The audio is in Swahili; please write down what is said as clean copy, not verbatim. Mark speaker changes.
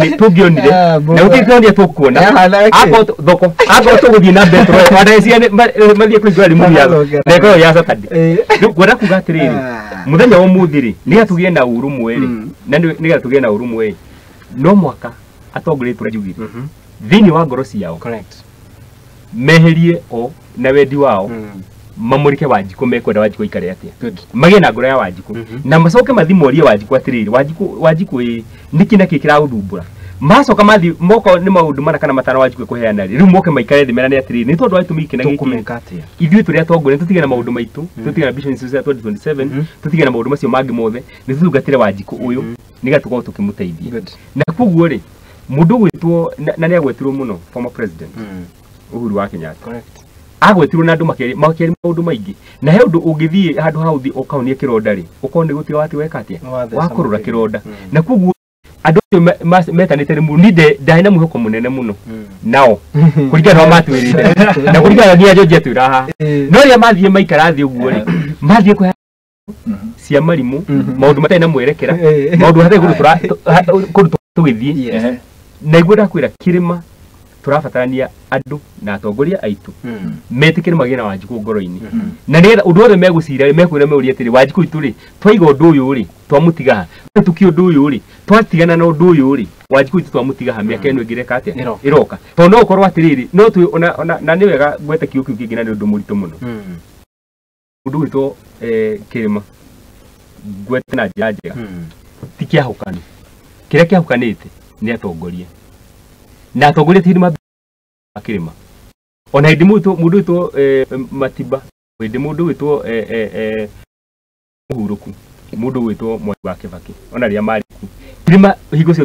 Speaker 1: tugionire na utikionire tukuona ako thoko ako tuguthie na betro wadaecia mathie kuigwa rimu yao neko ya Saturday ngwenda kuga atiriri muthenya wa muthiri niga tugie na urumwe ri na niga tugie na urumwe no mwaka atongoretwe njugire thini wa ngoro ciao correct meherie o na wendi wao mamurike Wanjiku mekwenda Wanjiku ikare atia magie na ngoro ya Wanjiku na macoke mathimorie Wanjiku atiriri Wanjiku niki na kikira uthumbura macoka mathi moko ni maundu mana kana matano Wanjiku kuheana riu moke maikare thimera ni atiriri ni tondu waitu mikina giki ithui turi atongore tutige na maundu maitu tutige na vision ya 2027 tutige na maundu macio mangi mothe ni tutungatire Wanjiku uyu niga tuko tukimuteithia na kuguo ri mundu gwitwo na ni agwetirwo muno former president Uhuru wa Kenyatta correct agwetirwo na andu makeri maundu maingi na he undu ungithie handu hauthi ukaunie kironda ri ukone gutio wati weka atia wakurura kironda na kuguo andu metanite mu ninde ndaina mwihoko munene muno nao kurigana na matwirite na kurigana ngia George twiraha no ria mathie maikara thi uguo ri mathie ku cia marimu maundu matena mwerekera maundu hathe kurutu tugithie na igwe ndakwira kirima turafatarania andu na atongoria aitu metikire magie na Wanjiku ngoro-ini na nigetha undu wothe megucira mekwira meuria atiri Wanjiku itu ri twaiga undu uyu ri twamutiga tuki undu uyu ri twatigana na undu uyu ri Wanjiku itu twamutiga ha miaka eno ingireka atia iroka to no ukorwo atiriri no tu na ni wega gwete kiu kiu kingi na ni undu muritu muno undu wito kirima gwete na njira tikia hukani kiria kia hukanite ni atongoria na atongoria tirima akirima ona hindi mundu witwo Matiba hindi mundu witwo Muhuruku mundu witwo Mwai wa Kibaki ona ria mari kirima hingo cio